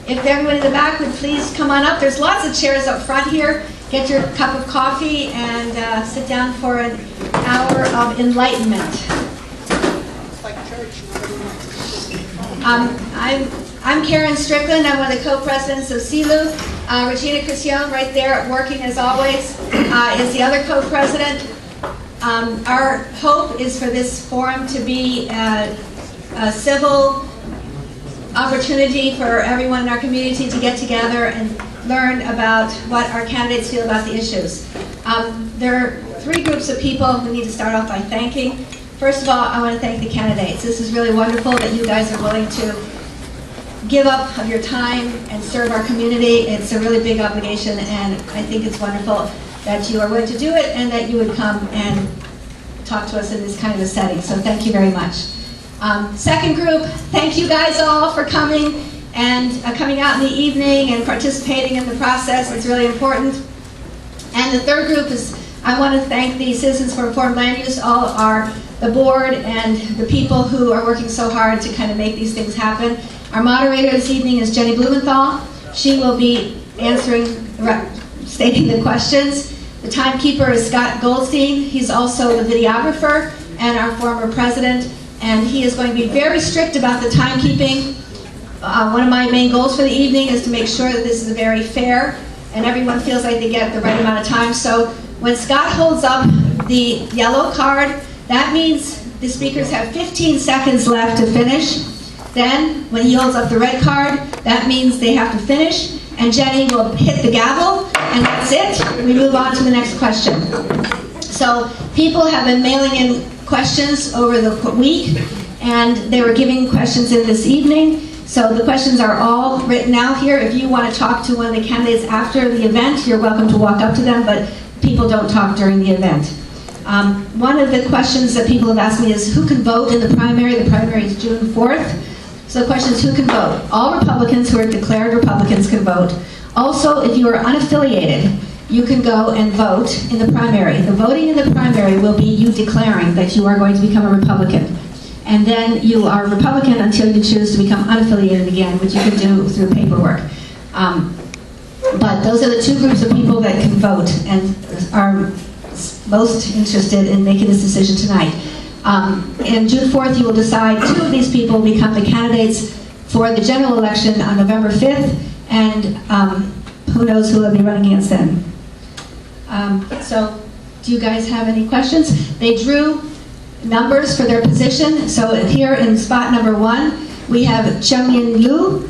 if everyone in the back would please come on up. There's lots of chairs up front here. Get your cup of coffee and sit down for an hour of enlightenment. It's like church. I'm Karen Strickland. I'm one of the co-presidents of CELU. Regina Cristione, right there, working as always, is the other co-president. Our hope is for this forum to be a civil opportunity for everyone in our community to get together and learn about what our candidates feel about the issues. There are three groups of people we need to start off by thanking. First of all, I want to thank the candidates. This is really wonderful that you guys are willing to give up of your time and serve our community. It's a really big obligation, and I think it's wonderful that you are willing to do it and that you would come and talk to us in this kind of a setting. So thank you very much. Second group, thank you guys all for coming and coming out in the evening and participating in the process. It's really important. And the third group is, I want to thank the Citizens for Informed Land Use, the board and the people who are working so hard to kind of make these things happen. Our moderator this evening is Jenny Blumenthal. She will be stating the questions. The timekeeper is Scott Goldstein. He's also the videographer and our former president, and he is going to be very strict about the timekeeping. One of my main goals for the evening is to make sure that this is very fair and everyone feels like they get the right amount of time. So when Scott holds up the yellow card, that means the speakers have 15 seconds left to finish. Then, when he holds up the red card, that means they have to finish, and Jenny will hit the gavel, and that's it. We move on to the next question. So, people have been mailing in questions over the week, and they were giving questions in this evening. So the questions are all written out here. If you want to talk to one of the candidates after the event, you're welcome to walk up to them, but people don't talk during the event. One of the questions that people have asked me is who can vote in the primary? The primary is June 4th. So the question is who can vote? All Republicans who are declared Republicans can vote. Also, if you are unaffiliated, you can go and vote in the primary. The voting in the primary will be you declaring that you are going to become a Republican. And then you are a Republican until you choose to become unaffiliated again, which you can do through paperwork. But those are the two groups of people that can vote and are most interested in making this decision tonight. And June 4th, you will decide two of these people become the candidates for the general election on November 5th, and who knows who will be running against then. So, do you guys have any questions? They drew numbers for their position. So here in spot number 1, we have Chung Yin Liu.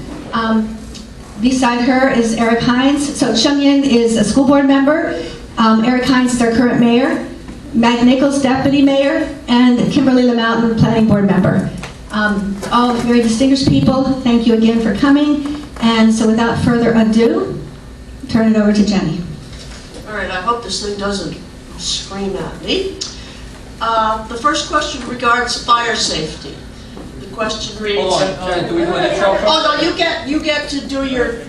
Beside her is Eric Hines. So Chung Yin is a school board member. Eric Hines is our current mayor. Mag Nichols, deputy mayor, and Kimberly LaMountain, planning board member. All very distinguished people. Thank you again for coming. And so without further ado, turn it over to Jenny. All right, I hope this thing doesn't scream at me. The first question regards fire safety. The question reads. Hold on, Jenny, do we do an show? Oh no, you get to do your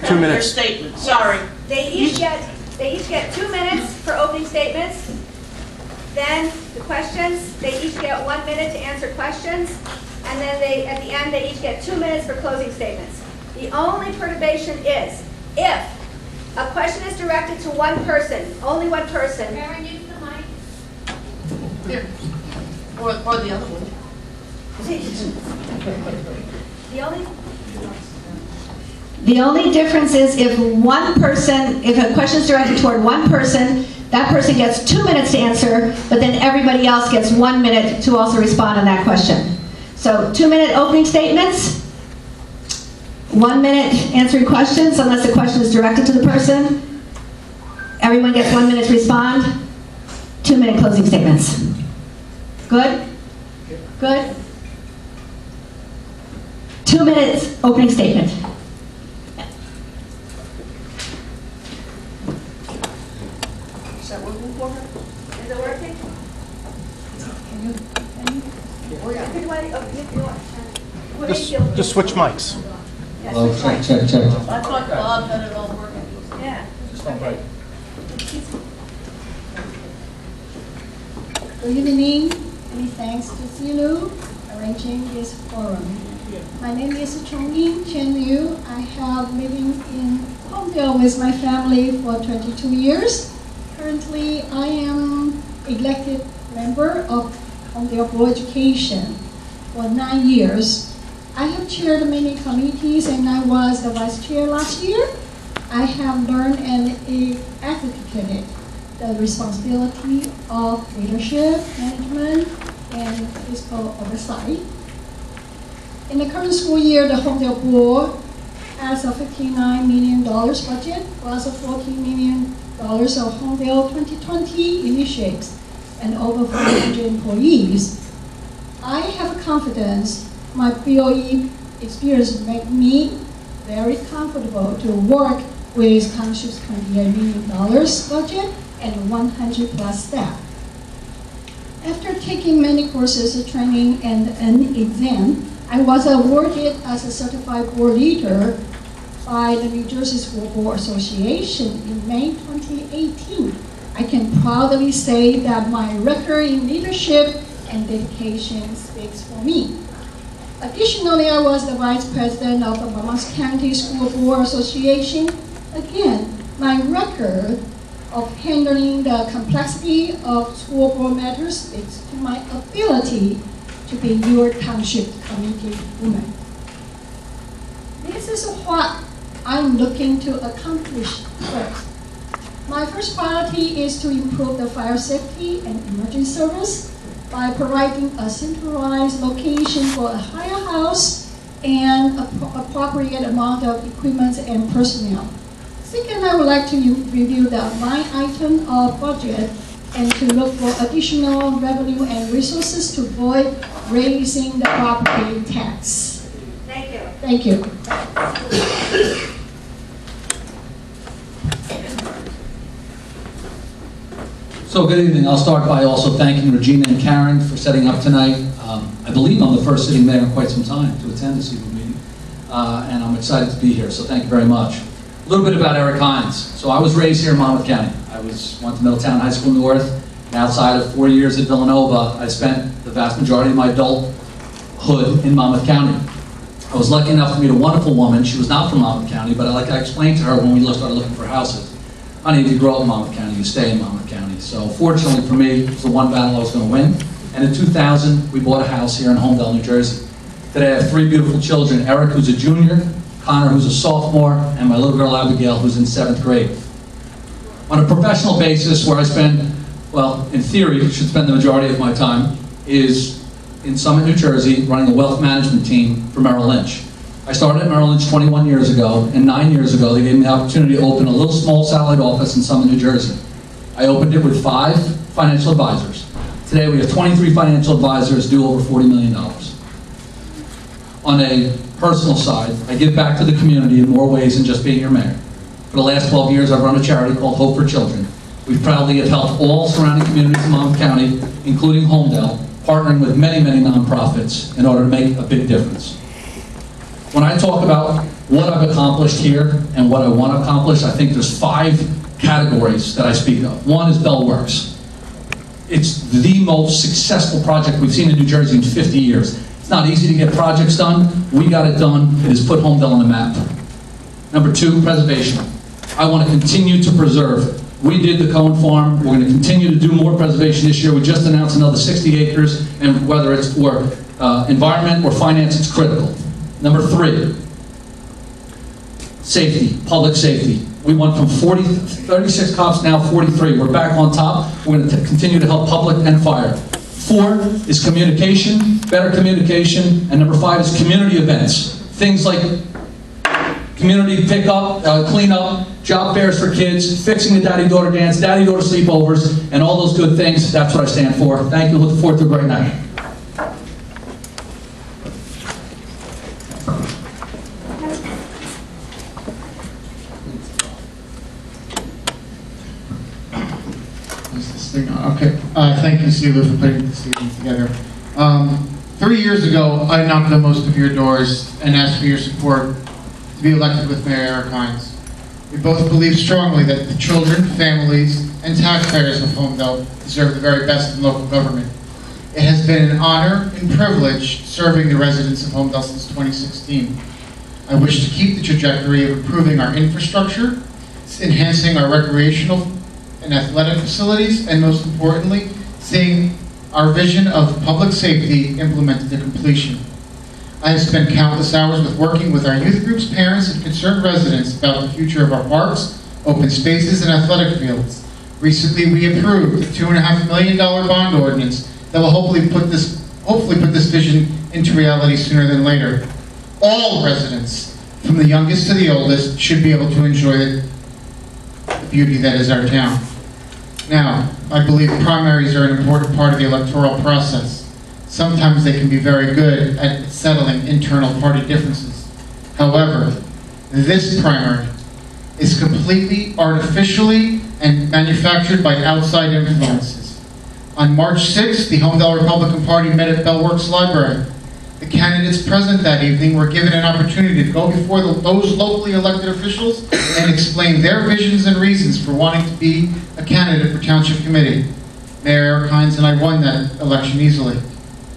2 minute statement. Sorry. They each get 2 minutes for opening statements. Then the questions, they each get 1 minute to answer questions. And then at the end, they each get 2 minutes for closing statements. The only perturbation is if a question is directed to one person, only one person. Karen, use the mic. Here. Or the other one. The only difference is if a question is directed toward one person, that person gets 2 minutes to answer, but then everybody else gets 1 minute to also respond on that question. So 2 minute opening statements, 1 minute answering questions unless the question is directed to the person. Everyone gets 1 minute to respond. 2 minute closing statements. Good? Good? 2 minutes opening statement. Is that working for her? Is it working? Just switch mics. Oh, check. I thought Bob had it all working. Yeah. Just don't break. Good evening. Many thanks to CELU arranging this forum. My name is Chongying Chen Liu. I have living in Holmdel with my family for 22 years. Currently, I am elected member of Holmdel Board of Education for 9 years. I have chaired many committees and I was the vice chair last year. I have learned and executed the responsibility of leadership, management, and fiscal oversight. In the current school year, the Holmdel Board has a $59 million budget, plus a $14 million of Holmdel 2020 initiatives, and over 400 employees. I have confidence my BOE experience make me very comfortable to work with Township's $28 million budget and 100 plus staff. After taking many courses, training, and an exam, I was awarded as a certified board leader by the New Jersey School Board Association in May 2018. I can proudly say that my record in leadership and dedication speaks for me. Additionally, I was the vice president of the Monmouth County School Board Association. Again, my record of handling the complexity of school board matters speaks to my ability to be your township committee woman. This is what I'm looking to accomplish first. My first priority is to improve the fire safety and emergency service by providing a centralized location for a firehouse and appropriate amount of equipment and personnel. Second, I would like to review the line item of budget and to look for additional revenue and resources to avoid raising the property tax. Thank you. Thank you. So good evening. I'll start by also thanking Regina and Karen for setting up tonight. I believe I'm the first sitting mayor in quite some time to attend this evening meeting, and I'm excited to be here, so thank you very much. A little bit about Eric Hines. So I was raised here in Monmouth County. I went to Middletown High School North, and outside of 4 years at Villanova, I spent the vast majority of my adulthood in Monmouth County. I was lucky enough to meet a wonderful woman. She was not from Monmouth County, but like I explained to her when we started looking for houses, honey, if you grow up in Monmouth County, you stay in Monmouth County. So fortunately for me, it was the one battle I was going to win. And in 2000, we bought a house here in Holmdel, New Jersey. Today I have 3 beautiful children, Eric, who's a junior, Connor, who's a sophomore, and my little girl, Abigail, who's in 7th grade. On a professional basis, where I spend, well, in theory, should spend the majority of my time, is in Summit, New Jersey, running a wealth management team for Merrill Lynch. I started at Merrill Lynch 21 years ago, and 9 years ago, they gave me the opportunity to open a little small satellite office in Summit, New Jersey. I opened it with 5 financial advisors. Today, we have 23 financial advisors, do over $40 million. On a personal side, I give back to the community in more ways than just being your mayor. For the last 12 years, I've run a charity called Hope for Children. We proudly have helped all surrounding communities in Monmouth County, including Holmdel, partnering with many, many nonprofits in order to make a big difference. When I talk about what I've accomplished here and what I want to accomplish, I think there's 5 categories that I speak of. One is Bell Works. It's the most successful project we've seen in New Jersey in 50 years. It's not easy to get projects done. We got it done. It has put Holmdel on the map. Number 2, preservation. I want to continue to preserve. We did the Cohen Farm. We're going to continue to do more preservation this year. We just announced another 60 acres, and whether it's for environment or finance, it's critical. Number 3, safety, public safety. We went from 36 cops, now 43. We're back on top. We're going to continue to help public and fire. 4 is communication, better communication. And number 5 is community events. Things like community pickup, cleanup, job fairs for kids, fixing the daddy-daughter dance, daddy-daughter sleepovers, and all those good things. That's what I stand for. Thank you. Look forward to a great night. Okay. Thank you, Selu, for putting this evening together. 3 years ago, I knocked on most of your doors and asked for your support to be elected with Mayor Eric Hines. We both believe strongly that the children, families, and taxpayers of Holmdel deserve the very best in local government. It has been an honor and privilege serving the residents of Holmdel since 2016. I wish to keep the trajectory of improving our infrastructure, enhancing our recreational and athletic facilities, and most importantly, seeing our vision of public safety implemented to completion. I have spent countless hours working with our youth groups, parents, and concerned residents about the future of our parks, open spaces, and athletic fields. Recently, we approved a $2.5 million bond ordinance that will hopefully put this vision into reality sooner than later. All residents, from the youngest to the oldest, should be able to enjoy the beauty that is our town. Now, I believe primaries are an important part of the electoral process. Sometimes they can be very good at settling internal party differences. However, this primary is completely artificially and manufactured by outside influences. On March 6th, the Holmdel Republican Party met at Bellworks Library. The candidates present that evening were given an opportunity to go before those locally elected officials and explain their visions and reasons for wanting to be a candidate for Township Committee. Mayor Eric Hines and I won that election easily.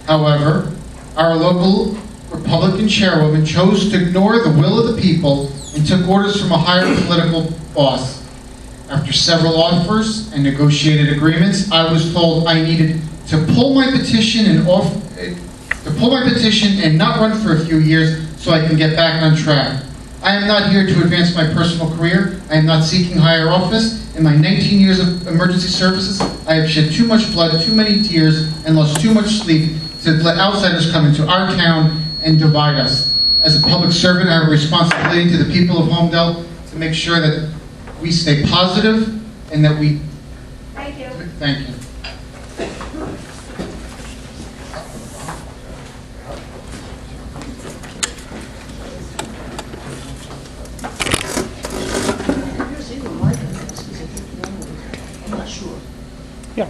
However, our local Republican chairwoman chose to ignore the will of the people and took orders from a higher political boss. After several offers and negotiated agreements, I was told I needed to pull my petition and not run for a few years so I can get back on track. I am not here to advance my personal career. I am not seeking higher office. In my 19 years of emergency services, I have shed too much blood, too many tears, and lost too much sleep to let outsiders come into our town and divide us. As a public servant, I have a responsibility to the people of Holmdel to make sure that we stay positive and that we... Thank you. Thank you. I'm not sure. Yeah.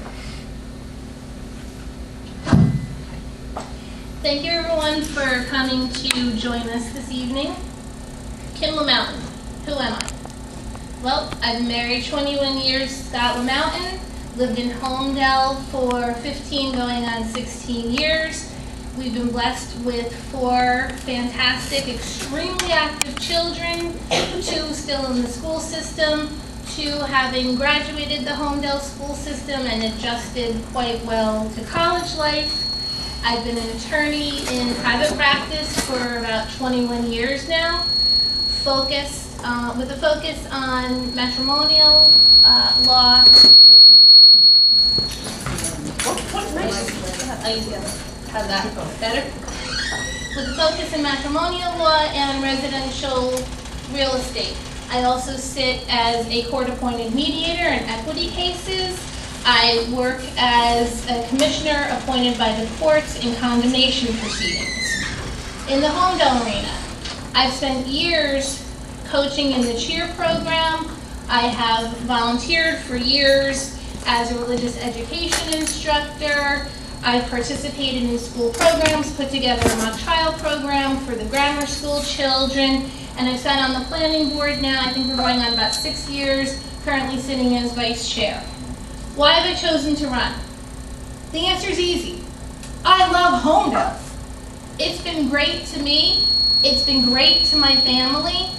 Thank you everyone for coming to join us this evening. Kim LaMountain, who am I? Well, I've been married 21 years to Scott LaMountain, lived in Holmdel for 15 going on 16 years. We've been blessed with 4 fantastic, extremely active children, 2 still in the school system, 2 having graduated the Holmdel school system and adjusted quite well to college life. I've been an attorney in private practice for about 21 years now, with a focus on matrimonial law. What nice. How's that? Better? With a focus in matrimonial law and residential real estate. I also sit as a court-appointed mediator in equity cases. I work as a commissioner appointed by the courts in condemnation proceedings. In the Holmdel arena, I've spent years coaching in the cheer program. I have volunteered for years as a religious education instructor. I've participated in school programs, put together a mock trial program for the grammar school children, and I've sat on the planning board now. I think we're going on about 6 years, currently sitting as vice chair. Why have I chosen to run? The answer is easy. I love Holmdel. It's been great to me. It's been great to my family.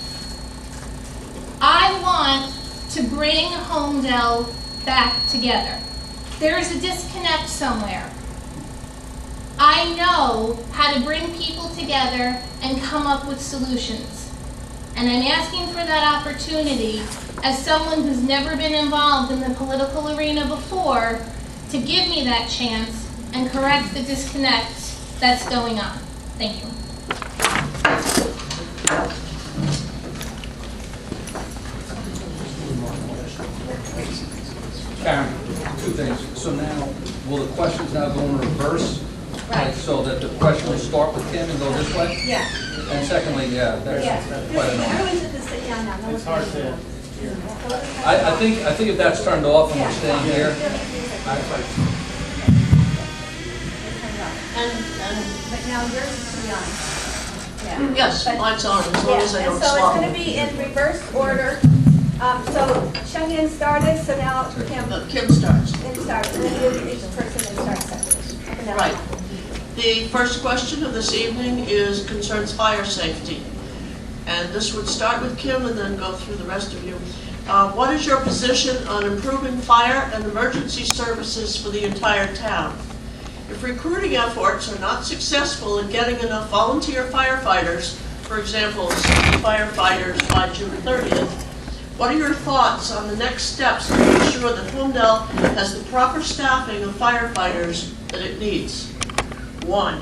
I want to bring Holmdel back together. There is a disconnect somewhere. I know how to bring people together and come up with solutions. And I'm asking for that opportunity as someone who's never been involved in the political arena before to give me that chance and correct the disconnect that's going on. Thank you. Karen, 2 things. So now, will the questions now go in reverse? Right. So that the question will start with Kim and go this way? Yeah. And secondly, that's quite annoying. Everyone's at the sit down now. It's hard to. I think if that's turned off and we're staying here, But now yours is to be on. Yeah. Yes, But- mine's on, as long as I Yeah, don't and so it's swallow. going to be in reverse order. So Cheyenne started, so now Kim Kim starts. starts, and then you'll each person and start separately. Okay? Right. The first question of this evening concerns fire safety. And this would start with Kim and then go through the rest of you. What is your position on improving fire and emergency services for the entire town? If recruiting efforts are not successful in getting enough volunteer firefighters, for example, 60 firefighters by June 30th, what are your thoughts on the next steps to ensure that Holmdel has the proper staffing of firefighters that it needs? 1,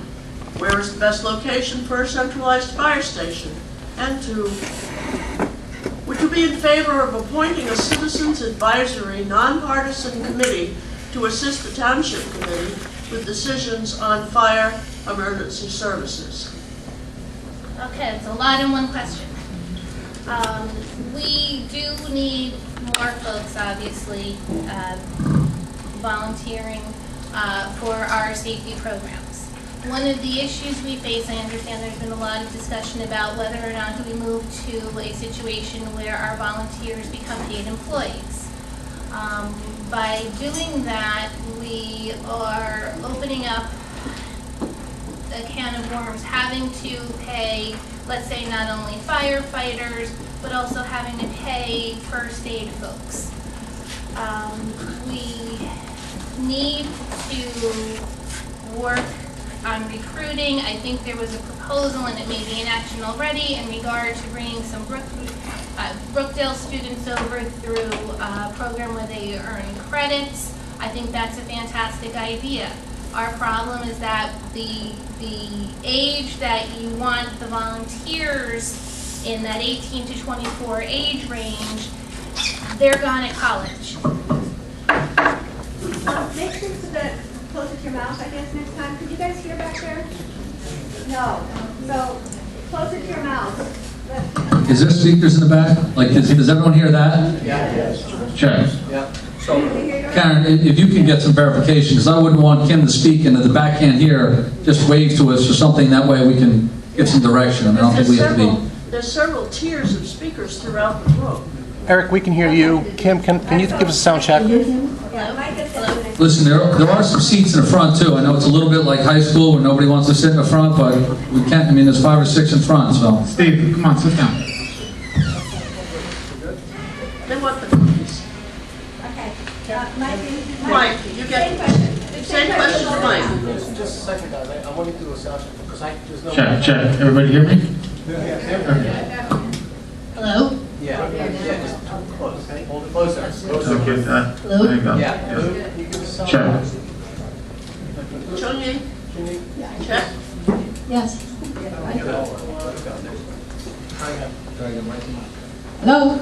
where is the best location for a centralized fire station? And 2, would you be in favor of appointing a citizens advisory nonpartisan committee to assist the township committee with decisions on fire emergency services? Okay, it's a lot in one question. We do need more folks, obviously, volunteering for our safety programs. One of the issues we face, I understand there's been a lot of discussion about whether or not do we move to a situation where our volunteers become paid employees. By doing that, we are opening up a can of worms, having to pay, let's say, not only firefighters, but also having to pay first aid folks. We need to work on recruiting. I think there was a proposal, and it may be in action already, in regard to bringing some Brookdale students over through a program where they earn credits. I think that's a fantastic idea. Our problem is that the age that you want the volunteers in, that 18 to 24 age range, they're gone at college. Make sure so that closer to your mouth, I guess, next time. Could you guys hear back there? No. So closer to your mouth. Is there speakers in the back? Like, does everyone hear that? Yeah. Check. Yeah. So, Karen, if you can get some verification, because I wouldn't want Kim to speak and if the back can't hear, just wave to us or something, that way we can get some direction. I mean, I don't think we have to be. There's several tiers of speakers throughout the room. Eric, we can hear you. Kim, can you give us a sound check? Listen, there are some seats in the front too. I know it's a little bit like high school where nobody wants to sit in the front, but we can't, I mean, there's 5 or 6 in front, so. Steve, come on, sit down. They want the cookies. okay. Mike, you get same question for Mike. Just a second, guys. I want you to do a sound check because there's no. Check. Everybody hear me? Hello? Yeah. Just close. Okay, hold it closer. Okay, Hello? there you go. Yeah. You give us some. Check. Chunyi, check. Yes. Hello. Hello?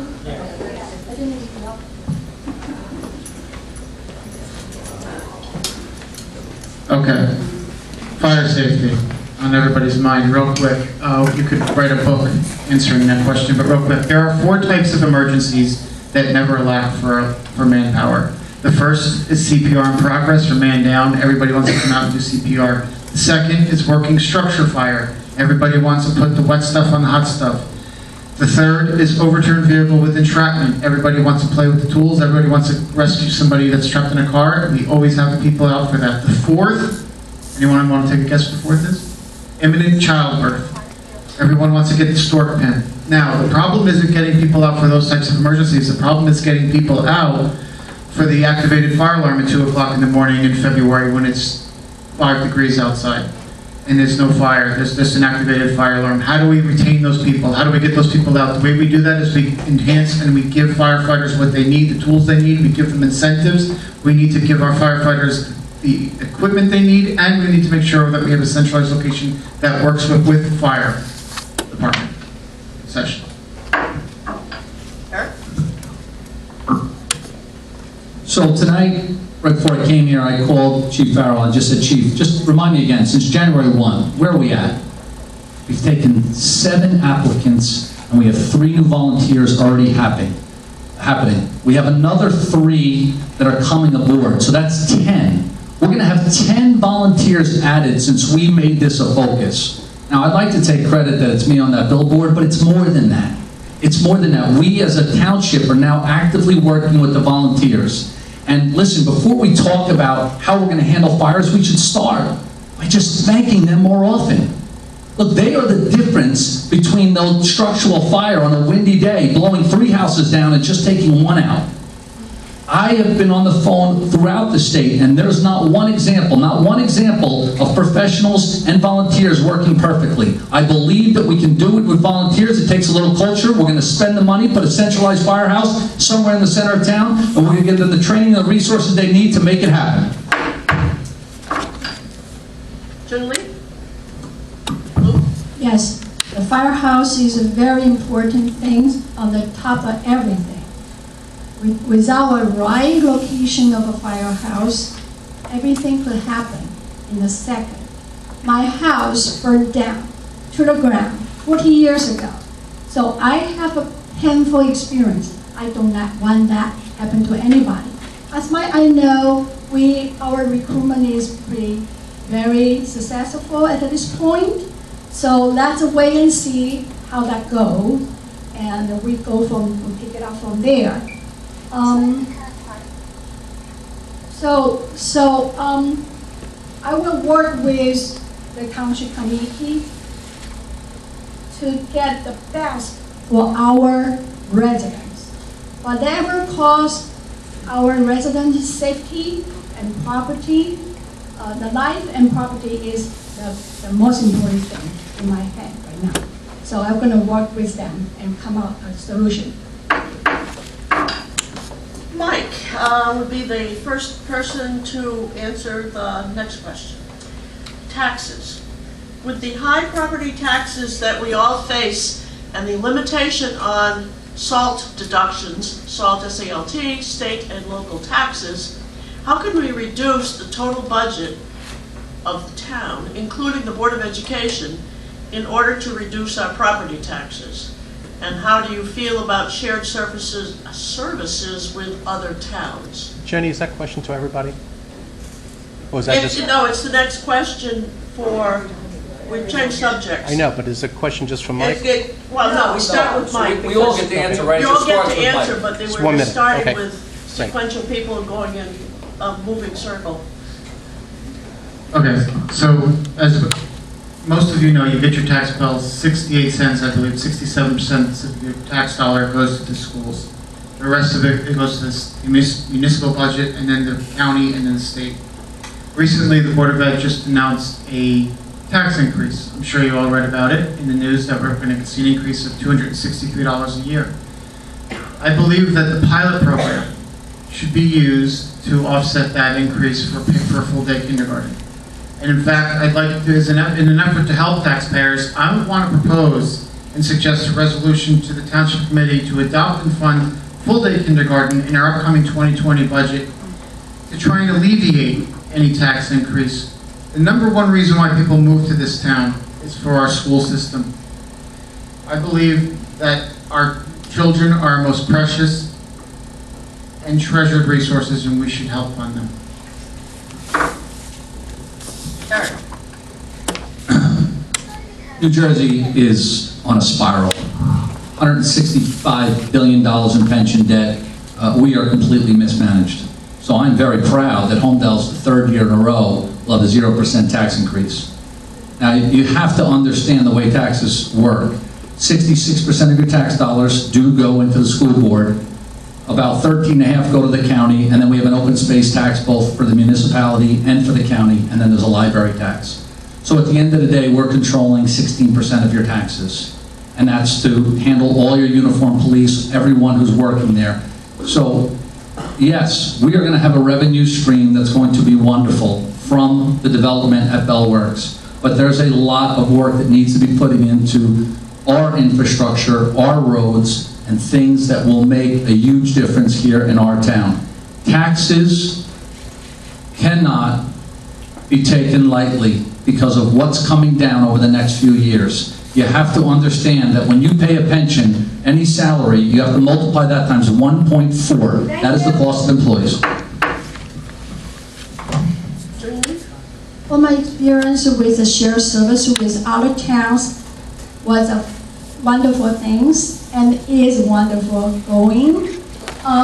Okay. Fire safety on everybody's mind, real quick. You could write a book answering that question, but real quick. There are 4 types of emergencies that never lack for manpower. The first is CPR in progress or man down. Everybody wants to come out and do CPR. The second is working structure fire. Everybody wants to put the wet stuff on the hot stuff. The third is overturned vehicle with entrapment. Everybody wants to play with the tools. Everybody wants to rescue somebody that's trapped in a car. We always have people out for that. The fourth, anyone want to take a guess what the fourth is? Imminent childbirth. Everyone wants to get the stork pin. Now, the problem isn't getting people out for those types of emergencies. The problem is getting people out for the activated fire alarm at 2 o'clock in the morning in February when it's 5 degrees outside and there's no fire. There's just an activated fire alarm. How do we retain those people? How do we get those people out? The way we do that is we enhance and we give firefighters what they need, the tools they need. We give them incentives. We need to give our firefighters the equipment they need, and we need to make sure that we have a centralized location that works with fire department. Session. Eric? So tonight, right before I came here, I called Chief Farrell and just said, Chief, just remind me again, since January 1, where are we at? We've taken 7 applicants and we have 3 new volunteers already happening. We have another 3 that are coming aboard, so that's 10. We're going to have 10 volunteers added since we made this a focus. Now, I'd like to take credit that it's me on that billboard, but it's more than that. It's more than that. We as a township are now actively working with the volunteers. And listen, before we talk about how we're going to handle fires, we should start by just thanking them more often. Look, they are the difference between the structural fire on a windy day, blowing 3 houses down and just taking 1 out. I have been on the phone throughout the state, and there's not one example of professionals and volunteers working perfectly. I believe that we can do it with volunteers. It takes a little culture. We're going to spend the money, put a centralized firehouse somewhere in the center of town, and we're going to give them the training and the resources they need to make it happen. Julie? Yes, the firehouse is a very important thing on the top of everything. Without a right location of a firehouse, everything could happen in a second. My house burned down to the ground 40 years ago. So I have a painful experience. I do not want that happen to anybody. As I know, our recruitment is very successful at this point. So let's wait and see how that goes, and we pick it up from there. I will work with the township committee to get the best for our residents. Whatever costs our residents' safety and property, the life and property is the most important thing in my head right now. So I'm going to work with them and come up with a solution. Mike would be the first person to answer the next question. Taxes. With the high property taxes that we all face and the limitation on SALT deductions, SALT, S-A-L-T, state and local taxes, how can we reduce the total budget of the town, including the Board of Education, in order to reduce our property taxes? And how do you feel about shared services with other towns? Jenny, is that question to everybody? Or was that just? No, it's the next question for, we've changed subjects. I know, but is the question just from Mike? Well, no, we start with Mike. We all get to answer, right? You So all get starts to with Mike. answer, but they Just were 1 minute. starting Okay. with sequential people and going in a moving circle. Okay, so as most of you know, you get your tax bill, 68 cents, I believe, 67% of your tax dollar goes to the schools. The rest of it goes to the municipal budget, and then the county, and then the state. Recently, the Board of Ed just announced a tax increase. I'm sure you all read about it in the news that we're going to see an increase of $263 a year. I believe that the pilot program should be used to offset that increase for full-day kindergarten. And in fact, I'd like to, in an effort to help taxpayers, I would want to propose and suggest a resolution to the Township Committee to adopt and fund full-day kindergarten in our upcoming 2020 budget to try and alleviate any tax increase. The number one reason why people move to this town is for our school system. I believe that our children are our most precious and treasured resources, and we should help fund them. Eric. New Jersey is on a spiral. $165 billion in pension debt. We are completely mismanaged. So I'm very proud that Holmdel's the third year in a row will have a 0% tax increase. Now, you have to understand the way taxes work. 66% of your tax dollars do go into the school board. About 13.5 go to the county, and then we have an open space tax both for the municipality and for the county, and then there's a library tax. So at the end of the day, we're controlling 16% of your taxes. And that's to handle all your uniformed police, everyone who's working there. So, yes, we are going to have a revenue stream that's going to be wonderful from the development at Bellworks. But there's a lot of work that needs to be put into our infrastructure, our roads, and things that will make a huge difference here in our town. Taxes cannot be taken lightly because of what's coming down over the next few years. You have to understand that when you pay a pension, any salary, you have to multiply that times 1.4. That is the cost of employees. Well, my experience with the shared service with other towns was a wonderful things and is wonderful going.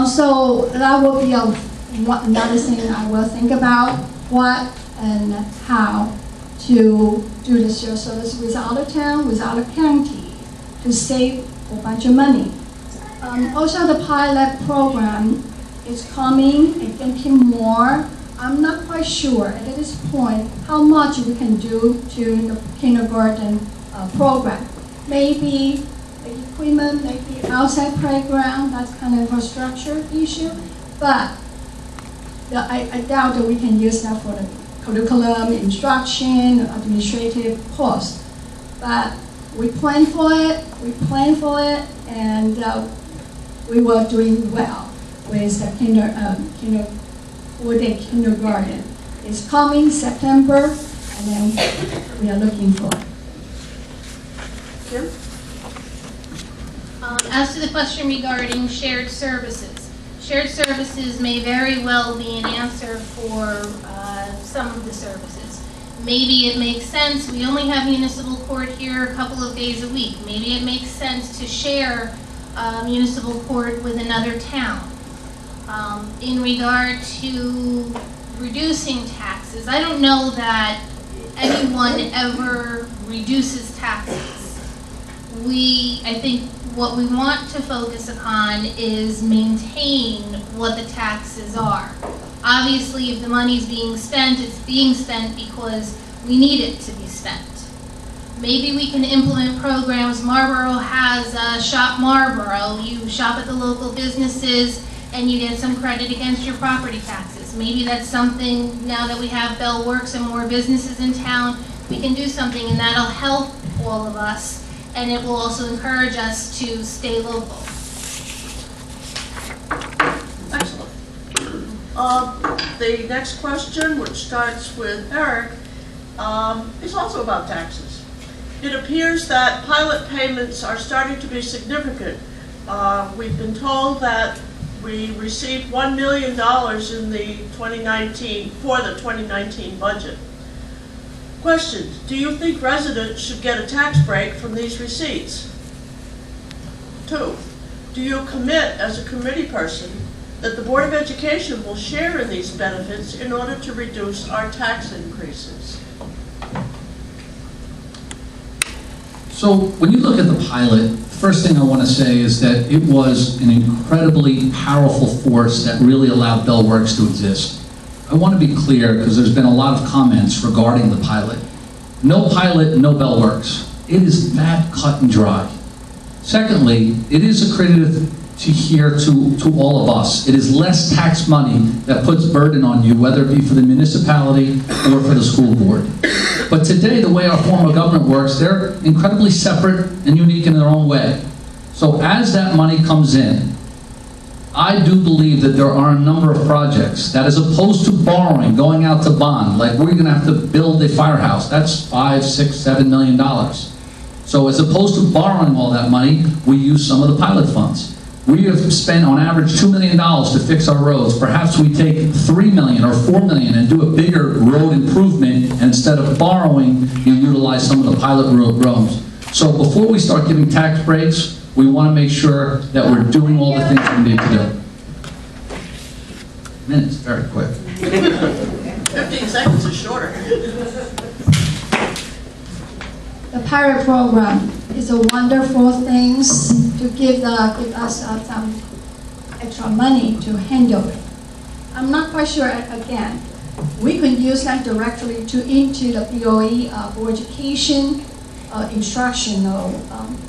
So that will be a another thing I will think about what and how to do the shared service without a town, without a county, to save a bunch of money. Also, the pilot program is coming and getting more. I'm not quite sure at this point how much we can do to the kindergarten program. Maybe the equipment, maybe outside playground, that's kind of infrastructure issue. But I doubt that we can use that for the curriculum, instruction, administrative costs. But we plan for it, and we were doing well with the full-day kindergarten. It's coming September, and then we are looking for it. Kim? As to the question regarding shared services, shared services may very well be an answer for some of the services. Maybe it makes sense, we only have municipal court here a couple of days a week. Maybe it makes sense to share municipal court with another town. In regard to reducing taxes, I don't know that anyone ever reduces taxes. I think what we want to focus upon is maintain what the taxes are. Obviously, if the money's being spent, it's being spent because we need it to be spent. Maybe we can implement programs. Marlboro has Shop Marlboro. You shop at the local businesses and you get some credit against your property taxes. Maybe that's something, now that we have Bell Works and more businesses in town, we can do something, and that'll help all of us, and it will also encourage us to stay local. Excellent. The next question, which starts with Eric, is also about taxes. It appears that pilot payments are starting to be significant. We've been told that we received $1 million in the 2019 budget. Question, do you think residents should get a tax break from these receipts? 2, do you commit as a committee person that the Board of Education will share in these benefits in order to reduce our tax increases? So when you look at the pilot, the first thing I want to say is that it was an incredibly powerful force that really allowed Bell Works to exist. I want to be clear because there's been a lot of comments regarding the pilot. No pilot, no Bell Works. It is that cut and dry. Secondly, it is accredited to all of us. It is less tax money that puts burden on you, whether it be for the municipality or for the school board. But today, the way our form of government works, they're incredibly separate and unique in their own way. So as that money comes in, I do believe that there are a number of projects that, as opposed to borrowing, going out to bond, like we're gonna have to build a firehouse, that's $5, $6, $7 million. So as opposed to borrowing all that money, we use some of the pilot funds. We have spent on average $2 million to fix our roads. Perhaps we take $3 million or $4 million and do a bigger road improvement, and instead of borrowing, you utilize some of the pilot roads. So before we start giving tax breaks, we want to make sure that we're doing all the things we need to do. Minutes, very quick. 15 seconds is shorter. The pilot program is a wonderful thing to give us some extra money to handle it. I'm not quite sure, again, we could use that directly into the BOE for education, instructional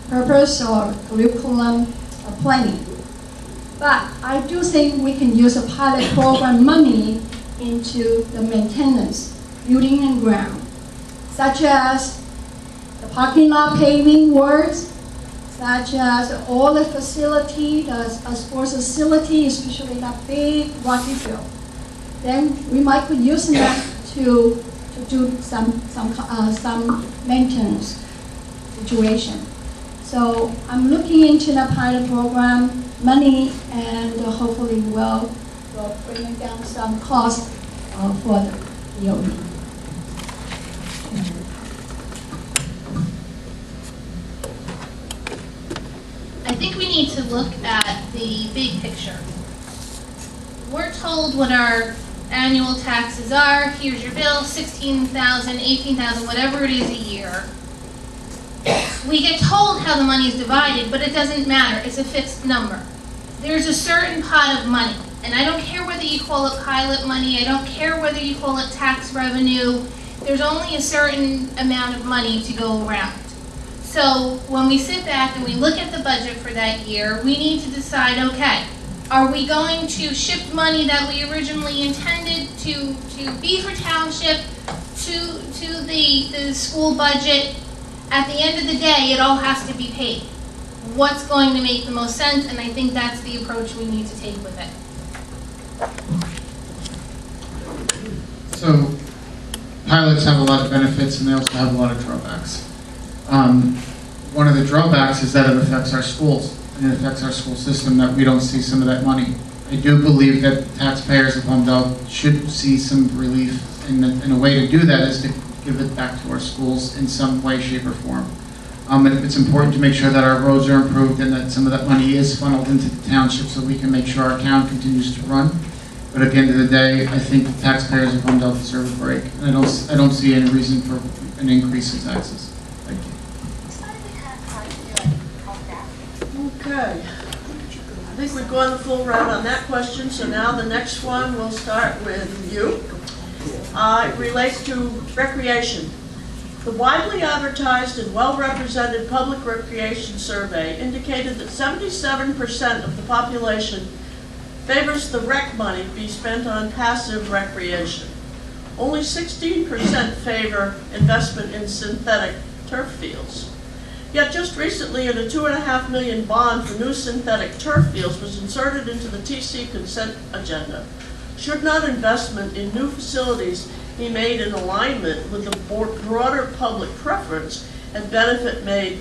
purpose or curriculum planning. But I do think we can use a pilot program money into the maintenance, building and ground, such as the parking lot paving works, such as all the facility, the sports facility, especially that big rocky field. Then we might could use that to do some maintenance situation. So I'm looking into the pilot program money, and hopefully we'll bring down some cost for the BOE. I think we need to look at the big picture. we're told what our annual taxes are. Here's your bill, 16,000, 18,000, whatever it is a year. We get told how the money is divided, but it doesn't matter. It's a fixed number. There's a certain pot of money, and I don't care whether you call it pilot money, I don't care whether you call it tax revenue. There's only a certain amount of money to go around. So when we sit back and we look at the budget for that year, we need to decide, okay, are we going to shift money that we originally intended to be for township to the school budget? At the end of the day, it all has to be paid. What's going to make the most sense? And I think that's the approach we need to take with it. So, pilots have a lot of benefits and they also have a lot of drawbacks. One of the drawbacks is that it affects our schools and it affects our school system, that we don't see some of that money. I do believe that taxpayers of Holmdel should see some relief, and a way to do that is to give it back to our schools in some way, shape, or form. And it's important to make sure that our roads are improved and that some of that money is funneled into the township so we can make sure our town continues to run. But at the end of the day, I think the taxpayers of Holmdel deserve a break. And I don't see any reason for an increase in taxes. Thank you. Okay. I think we've gone the full round on that question, so now the next one, we'll start with you. It relates to recreation. The widely advertised and well-represented public recreation survey indicated that 77% of the population favors the rec money be spent on passive recreation. Only 16% favor investment in synthetic turf fields. Yet just recently, a $2.5 million bond for new synthetic turf fields was inserted into the TC consent agenda. Should not investment in new facilities be made in alignment with the broader public preference and benefit made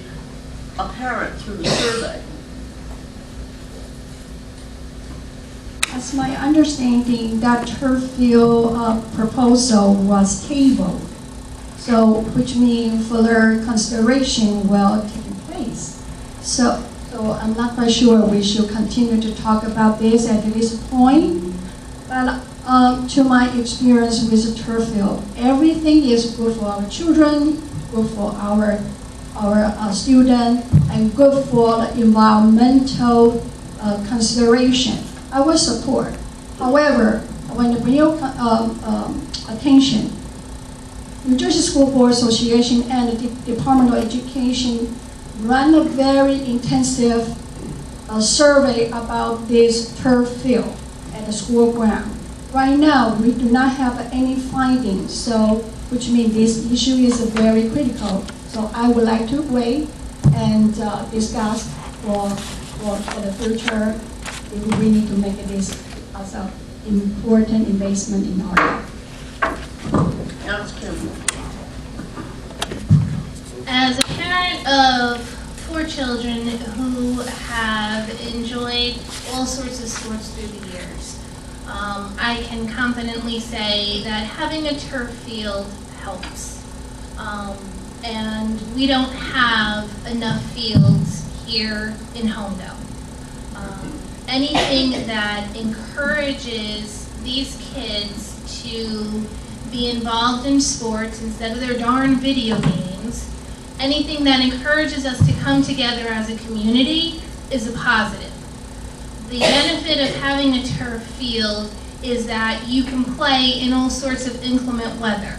apparent through the survey? As my understanding, that turf field proposal was tabled, so which means further consideration will take place. So I'm not quite sure we should continue to talk about this at this point. But to my experience with the turf field, everything is good for our children, good for our students, and good for the environmental consideration. I will support. However, when the bring attention, New Jersey School Board Association and the Department of Education ran a very intensive survey about this turf field at the school ground. Right now, we do not have any findings, so which means this issue is very critical. So I would like to wait and discuss for the future if we need to make this as an important investment in our life. As a parent of 4 children who have enjoyed all sorts of sports through the years, I can confidently say that having a turf field helps. And we don't have enough fields here in Holmdel. Anything that encourages these kids to be involved in sports instead of their darn video games, anything that encourages us to come together as a community is a positive. The benefit of having a turf field is that you can play in all sorts of inclement weather.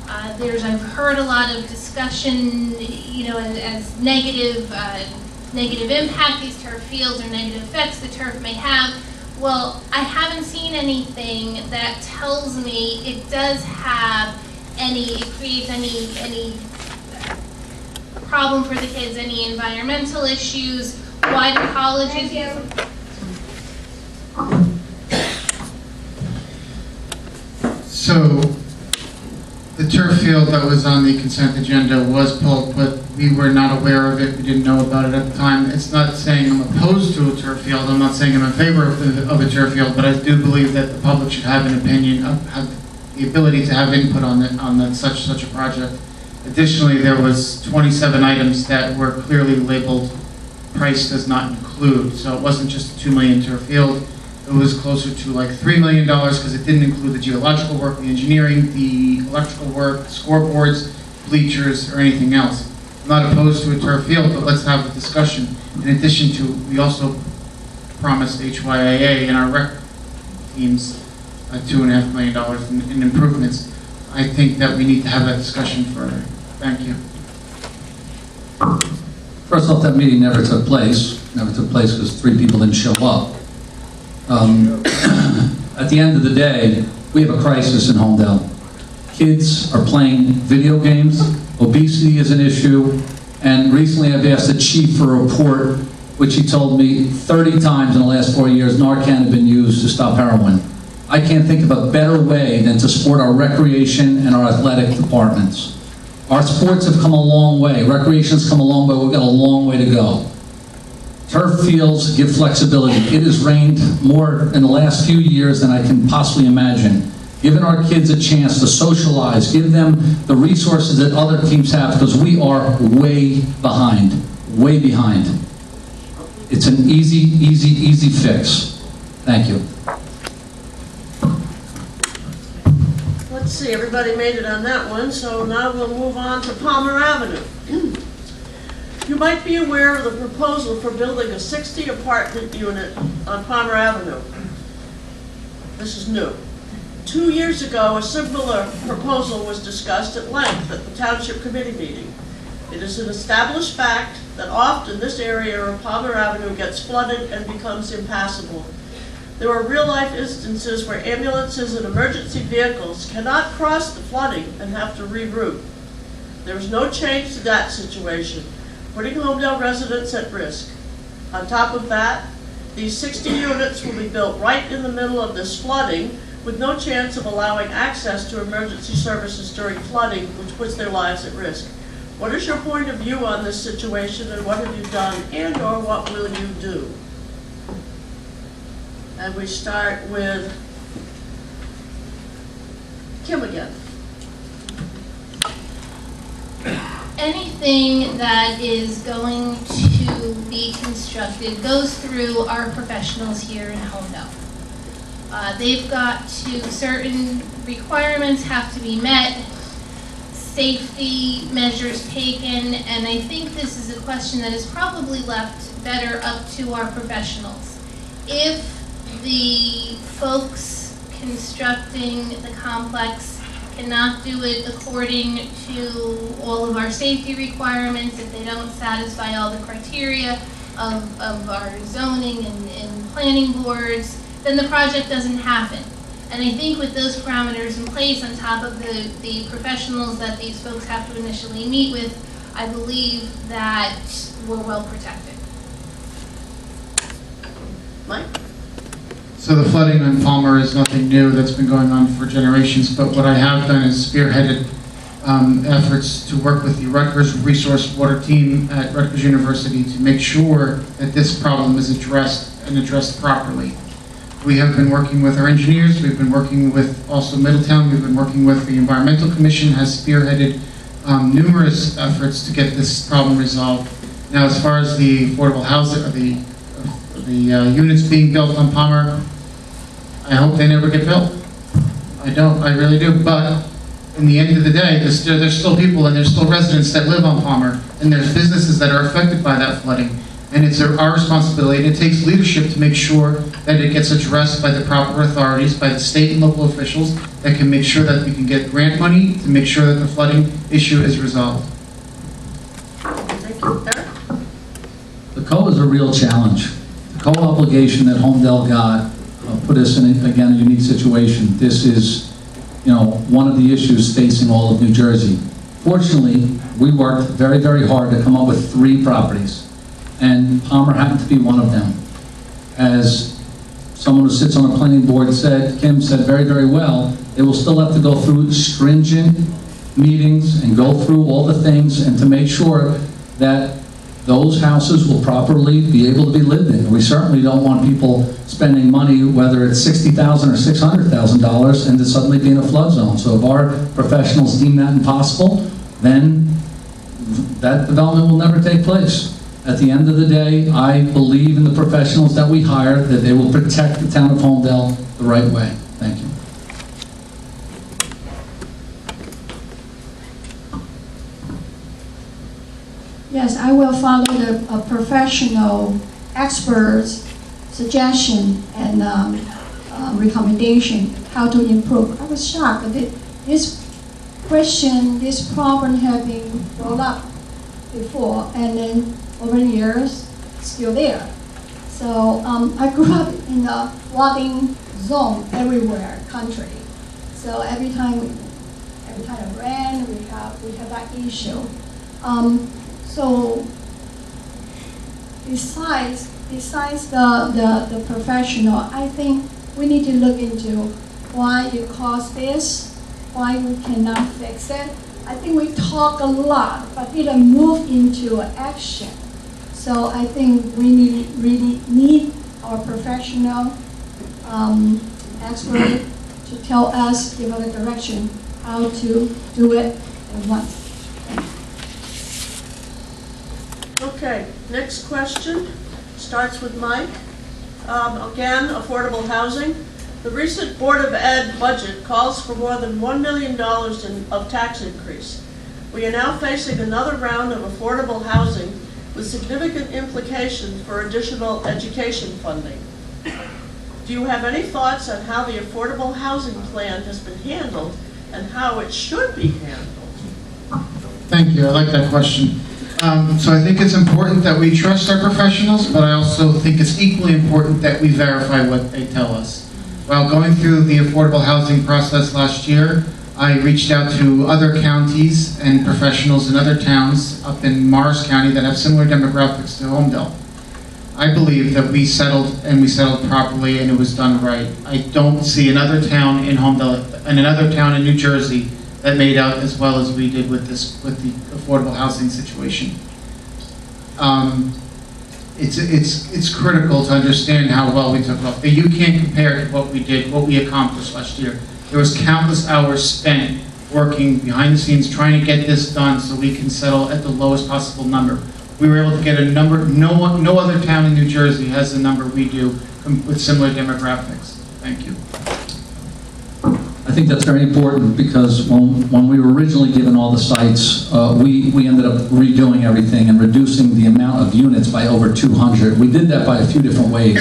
I've heard a lot of discussion, as negative impact these turf fields or negative effects the turf may have. Well, I haven't seen anything that tells me it does have it creates any problem for the kids, any environmental issues. Why do colleges use? So, the turf field that was on the consent agenda was pulled, but we were not aware of it. We didn't know about it at the time. It's not saying I'm opposed to a turf field. I'm not saying I'm in favor of a turf field, but I do believe that the public should have an opinion, have the ability to have input on such a project. Additionally, there was 27 items that were clearly labeled price does not include. So it wasn't just a $2 million turf field. it was closer to like $3 million because it didn't include the geological work, the engineering, the electrical work, scoreboards, bleachers, or anything else. I'm not opposed to a turf field, but let's have a discussion. In addition to, we also promised HYAA and our rec teams $2.5 million in improvements. I think that we need to have that discussion further. Thank you. First off, that meeting never took place. Never took place because 3 people didn't show up. At the end of the day, we have a crisis in Holmdel. Kids are playing video games, obesity is an issue, and recently I've asked the chief for a report, which he told me 30 times in the last 4 years Narcan had been used to stop heroin. I can't think of a better way than to support our recreation and our athletic departments. Our sports have come a long way. Recreation's come a long way. We've got a long way to go. Turf fields give flexibility. It has rained more in the last few years than I can possibly imagine. Giving our kids a chance to socialize, give them the resources that other teams have, because we are way behind. Way behind. It's an easy fix. Thank you. Let's see, everybody made it on that one, so now we'll move on to Palmer Avenue. You might be aware of the proposal for building a 60 apartment unit on Palmer Avenue. This is new. 2 years ago, a similar proposal was discussed at length at the township committee meeting. It is an established fact that often this area of Palmer Avenue gets flooded and becomes impassable. There are real-life instances where ambulances and emergency vehicles cannot cross the flooding and have to reroute. There is no change to that situation, putting Holmdel residents at risk. On top of that, these 60 units will be built right in the middle of this flooding, with no chance of allowing access to emergency services during flooding, which puts their lives at risk. What is your point of view on this situation, and what have you done, and or what will you do? And we start with Kim again. Anything that is going to be constructed goes through our professionals here in Holmdel. They've got to, certain requirements have to be met, safety measures taken, and I think this is a question that is probably left better up to our professionals. If the folks constructing the complex cannot do it according to all of our safety requirements, if they don't satisfy all the criteria of our zoning and planning boards, then the project doesn't happen. And I think with those parameters in place, on top of the professionals that these folks have to initially meet with, I believe that we're well protected. Mike? So the flooding on Palmer is nothing new. That's been going on for generations. But what I have done is spearheaded efforts to work with the Rutgers Resource Water team at Rutgers University to make sure that this problem is addressed and addressed properly. We have been working with our engineers. We've been working with also Middletown. We've been working with the Environmental Commission, has spearheaded numerous efforts to get this problem resolved. Now, as far as the affordable housing, the units being built on Palmer, I hope they never get built. I really do. But in the end of the day, there's still people and there's still residents that live on Palmer, and there's businesses that are affected by that flooding. And it's our responsibility, and it takes leadership to make sure that it gets addressed by the proper authorities, by the state and local officials that can make sure that we can get grant money to make sure that the flooding issue is resolved. Thank you. Eric? The COA is a real challenge. The COA obligation that Holmdel got put us in, again, a unique situation. This is, one of the issues facing all of New Jersey. Fortunately, we worked very, very hard to come up with 3 properties, and Palmer happened to be one of them. As someone who sits on a planning board said, Kim said very, very well, they will still have to go through stringent meetings and go through all the things and to make sure that those houses will properly be able to be lived in. We certainly don't want people spending money, whether it's $60,000 or $600,000, and to suddenly be in a flood zone. So if our professionals deem that impossible, then that development will never take place. At the end of the day, I believe in the professionals that we hire, that they will protect the town of Holmdel the right way. Thank you. Yes, I will follow the professional experts' suggestion and recommendation how to improve. I was shocked that this question, this problem had been brought up before, and then over the years, still there. So I grew up in a flooding zone everywhere, country. So every time it rain, we have that issue. So besides the professional, I think we need to look into why it caused this, why we cannot fix it. I think we talk a lot, but didn't move into action. So I think we really need our professional expert to tell us, give us a direction how to do it and what. Okay, next question starts with Mike. Again, affordable housing. The recent Board of Ed budget calls for more than $1 million of tax increase. We are now facing another round of affordable housing with significant implications for additional education funding. Do you have any thoughts on how the affordable housing plan has been handled and how it should be handled? Thank you. I like that question. So I think it's important that we trust our professionals, but I also think it's equally important that we verify what they tell us. While going through the affordable housing process last year, I reached out to other counties and professionals in other towns up in Morris County that have similar demographics to Holmdel. I believe that we settled properly and it was done right. I don't see another town in Holmdel and another town in New Jersey that made out as well as we did with the affordable housing situation. It's critical to understand how well we took off. You can't compare to what we did, what we accomplished last year. There was countless hours spent working behind the scenes trying to get this done so we can settle at the lowest possible number. We were able to get a number, no other town in New Jersey has the number we do with similar demographics. Thank you. I think that's very important because when we were originally given all the sites, we ended up redoing everything and reducing the amount of units by over 200. We did that by a few different ways.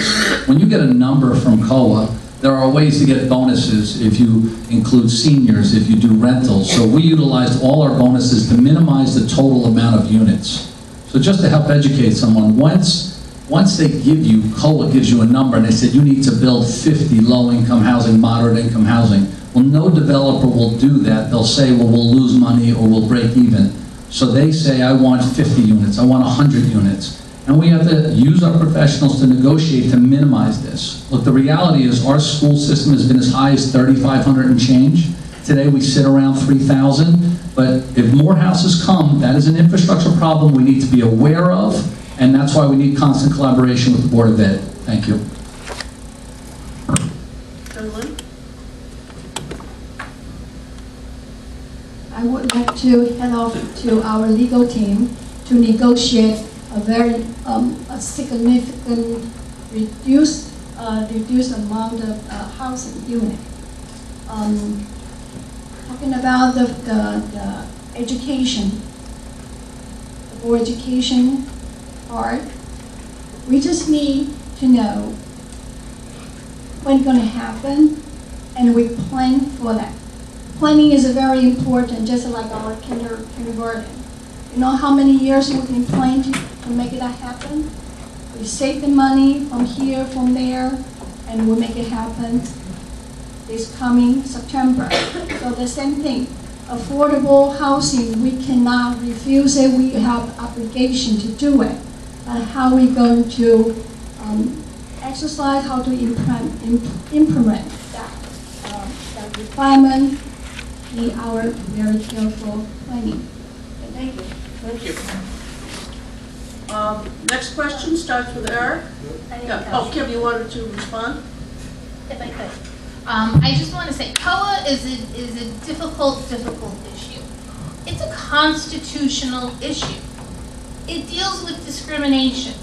When you get a number from COA, there are ways to get bonuses if you include seniors, if you do rentals. So we utilized all our bonuses to minimize the total amount of units. So just to help educate someone, once they give you, COA gives you a number and they said you need to build 50 low-income housing, moderate-income housing. Well, no developer will do that. They'll say, well, we'll lose money or we'll break even. So they say, I want 50 units, I want 100 units. And we have to use our professionals to negotiate to minimize this. Look, the reality is our school system has been as high as 3,500 and change. Today we sit around 3,000. But if more houses come, that is an infrastructure problem we need to be aware of. And that's why we need constant collaboration with the Board of Ed. Thank you. I would like to hand off to our legal team to negotiate a very significant reduced amount of housing unit. Talking about the education, the board education part, we just need to know when it's going to happen, and we plan for that. Planning is very important, just like our kindergarten. You know how many years we've been planning to make that happen? We save the money from here, from there, and we make it happen this coming September. So the same thing, affordable housing, we cannot refuse it. We have obligation to do it. But how are we going to exercise, how to implement that requirement? Be our very careful planning. Thank you. Thank you. Next question starts with Eric. Yeah. Oh, Kim, you wanted to respond? If I could. I just want to say, COA is a difficult issue. It's a constitutional issue. it deals with discrimination.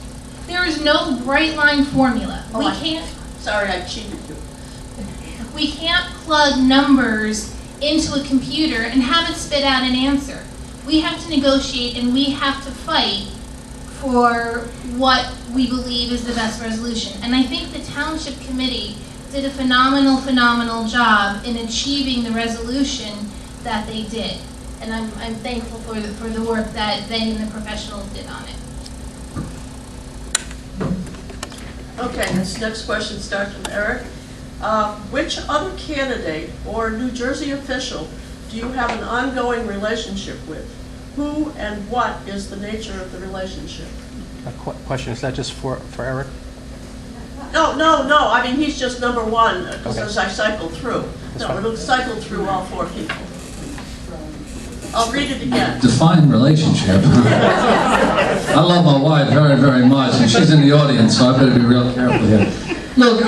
There is no bright line formula. Oh, We I- can't, Sorry, I cheated you. we can't plug numbers into a computer and have it spit out an answer. We have to negotiate and we have to fight for what we believe is the best resolution. And I think the Township Committee did a phenomenal job in achieving the resolution that they did. And I'm thankful for the work that they and the professionals did on it. Okay, this next question starts from Eric. Which other candidate or New Jersey official do you have an ongoing relationship with? Who and what is the nature of the relationship? A question, is that just for Eric? No, I mean, he's just number one, because Okay. as I cycled through. That's No, fine. it'll cycle through all four people. I'll read it again. Define relationship. I love my wife very, very much, and she's in the audience, so I better be real careful here. Look,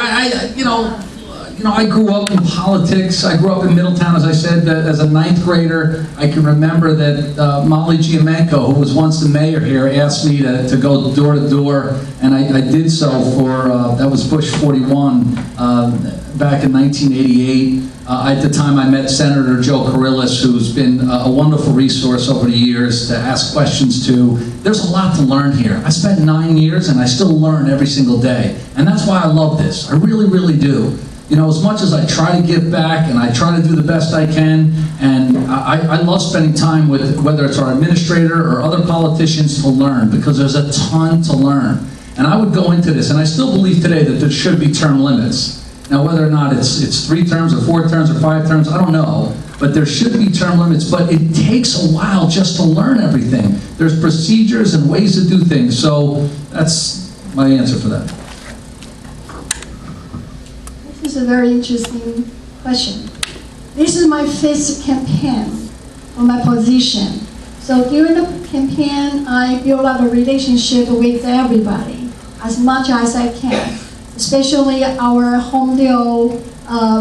I grew up in politics. I grew up in Middletown, as I said, as a ninth grader. I can remember that Molly Giamenko, who was once the mayor here, asked me to go door to door, and I did so for, that was Bush 41, back in 1988. At the time, I met Senator Joe Carrillis, who's been a wonderful resource over the years to ask questions to. There's a lot to learn here. I spent 9 years, and I still learn every single day. And that's why I love this. I really, really do. You know, as much as I try to give back and I try to do the best I can, and I love spending time with, whether it's our administrator or other politicians, to learn, because there's a ton to learn. And I would go into this, and I still believe today that there should be term limits. Now, whether or not it's 3 terms or 4 terms or 5 terms, I don't know, but there should be term limits, but it takes a while just to learn everything. There's procedures and ways to do things, so that's my answer for that. This is a very interesting question. This is my first campaign on my position. So during the campaign, I build up a relationship with everybody as much as I can, especially our Holmdel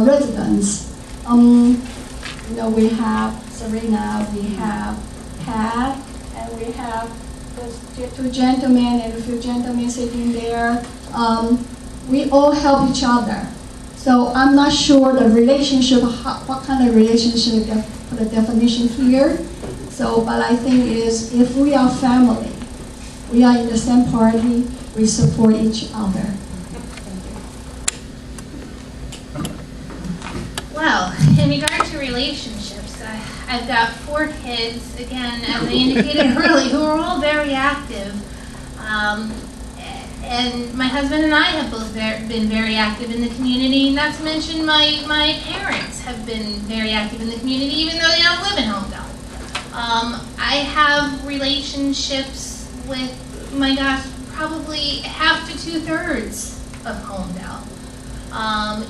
residents. You know, we have Serena, we have Pat, and we have those 2 gentlemen and a few gentlemen sitting there. We all help each other. So I'm not sure the relationship, what kind of relationship, put a definition here. So, but I think is if we are family, we are in the same party, we support each other. Well, in regard to relationships, I've got 4 kids, again, as I indicated earlier, who are all very active. And my husband and I have both been very active in the community, not to mention my parents have been very active in the community, even though they don't live in Holmdel. I have relationships with, my gosh, probably half to 2/3 of Holmdel.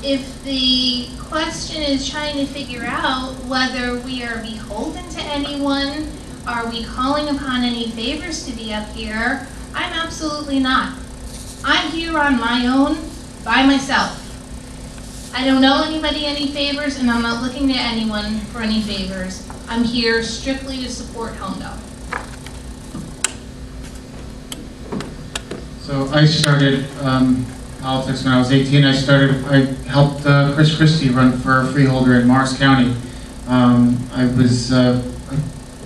If the question is trying to figure out whether we are beholden to anyone, are we calling upon any favors to be up here, I'm absolutely not. I'm here on my own, by myself. I don't owe anybody any favors, and I'm not looking to anyone for any favors. I'm here strictly to support Holmdel. So I started politics when I was 18. I helped Chris Christie run for freeholder in Morris County. I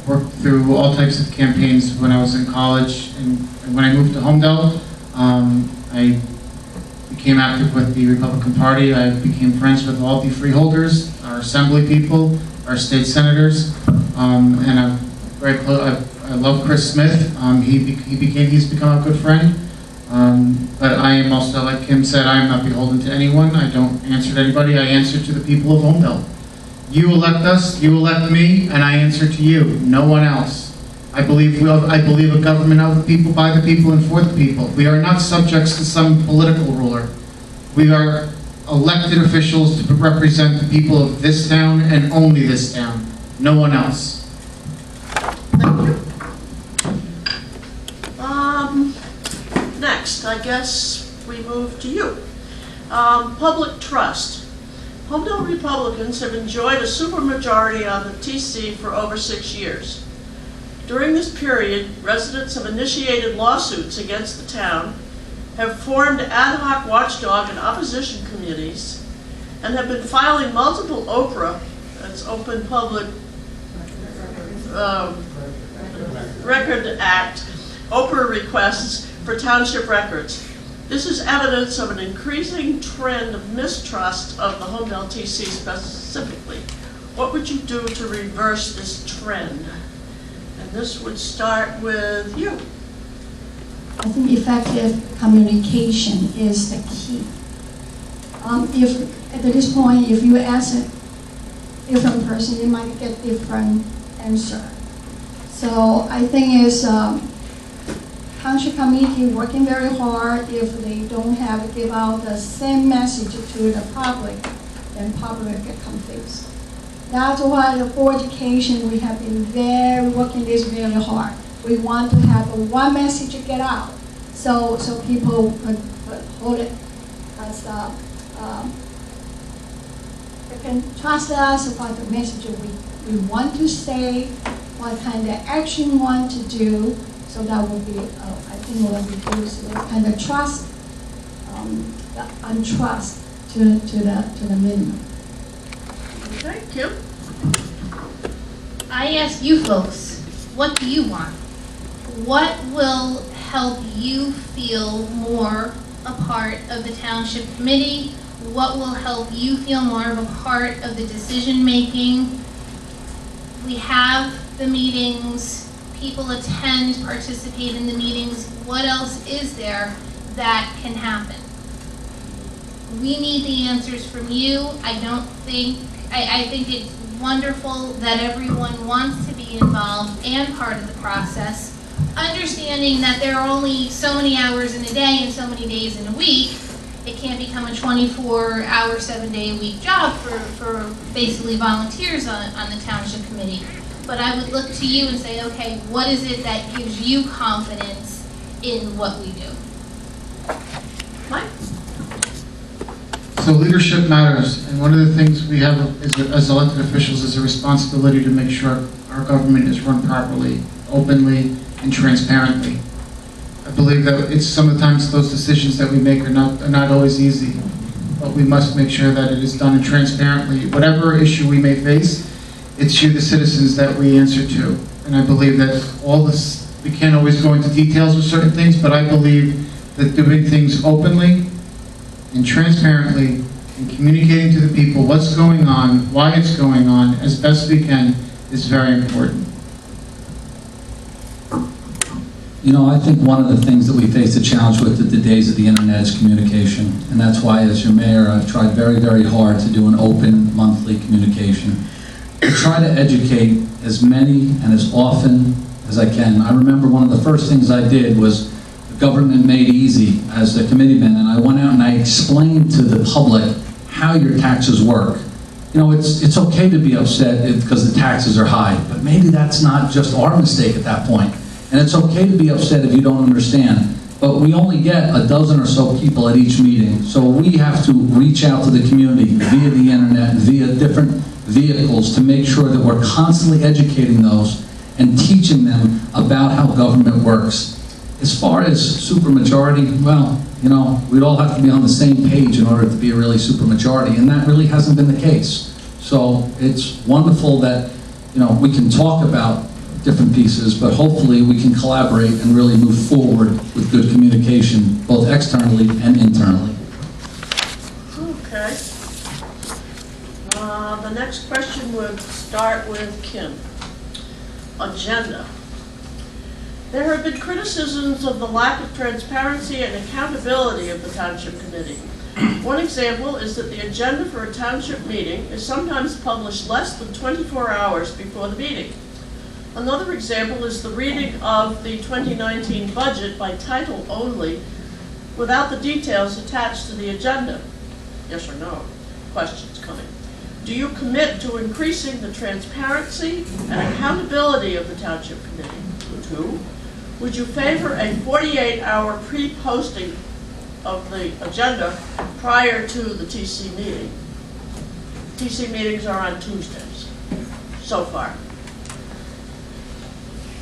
worked through all types of campaigns when I was in college, and when I moved to Holmdel, I became active with the Republican Party. I became friends with all the freeholders, our assembly people, our state senators, and I'm very close. I love Chris Smith. He's become a good friend. But I am also, like Kim said, I am not beholden to anyone. I don't answer to anybody. I answer to the people of Holmdel. You elect us, you elect me, and I answer to you, no one else. I believe a government of the people, by the people, and for the people. We are not subjects to some political ruler. We are elected officials to represent the people of this town and only this town, no one else. Thank you. Next, I guess we move to you. Public trust. Holmdel Republicans have enjoyed a supermajority on the TC for over 6 years. During this period, residents have initiated lawsuits against the town, have formed ad hoc watchdog and opposition committees, and have been filing multiple OPRA, that's Open Public Record Act, OPRA requests for township records. This is evidence of an increasing trend of mistrust of the Holmdel TC specifically. What would you do to reverse this trend? And this would start with you. I think effective communication is the key. If at this point, if you ask a different person, you might get different answer. So I think it's township committee working very hard. If they don't have give out the same message to the public, then public get confused. That's why the board education, we have been working this very hard. We want to have one message to get out, so people could hold it as they can trust us about the message we want to say, what kind of action we want to do. So that will be, I think, will reduce this kind of trust, the untrust to the minimum. Okay, Kim? I ask you folks, what do you want? What will help you feel more a part of the township committee? What will help you feel more of a part of the decision making? We have the meetings, people attend, participate in the meetings. What else is there that can happen? We need the answers from you. I think it's wonderful that everyone wants to be involved and part of the process, understanding that there are only so many hours in a day and so many days in a week. It can't become a 24-hour, 7-day-a-week job for basically volunteers on the township committee. But I would look to you and say, okay, what is it that gives you confidence in what we do? Mike? So leadership matters, and one of the things we have as elected officials is a responsibility to make sure our government is run properly, openly, and transparently. I believe that it's sometimes those decisions that we make are not always easy, but we must make sure that it is done transparently. Whatever issue we may face, it's you, the citizens, that we answer to. And I believe that all this, we can't always go into details with certain things, but I believe that doing things openly and transparently and communicating to the people what's going on, why it's going on, as best we can, is very important. You know, I think one of the things that we face a challenge with at the days of the internet is communication. And that's why, as your mayor, I've tried very, very hard to do an open monthly communication. I try to educate as many and as often as I can. I remember one of the first things I did was Government Made Easy as a committeeman, and I went out and I explained to the public how your taxes work. You know, it's okay to be upset because the taxes are high, but maybe that's not just our mistake at that point. And it's okay to be upset if you don't understand. But we only get a dozen or so people at each meeting, so we have to reach out to the community via the internet, via different vehicles, to make sure that we're constantly educating those and teaching them about how government works. As far as supermajority, well, you know, we'd all have to be on the same page in order to be a really supermajority, and that really hasn't been the case. So it's wonderful that, you know, we can talk about different pieces, but hopefully we can collaborate and really move forward with good communication, both externally and internally. Okay. The next question would start with Kim. Agenda. There have been criticisms of the lack of transparency and accountability of the Township Committee. One example is that the agenda for a township meeting is sometimes published less than 24 hours before the meeting. Another example is the reading of the 2019 budget by title only, without the details attached to the agenda. Yes or no? Questions coming. Do you commit to increasing the transparency and accountability of the Township Committee? 2, would you favor a 48-hour pre-posting of the agenda prior to the TC meeting? TC meetings are on Tuesdays, so far.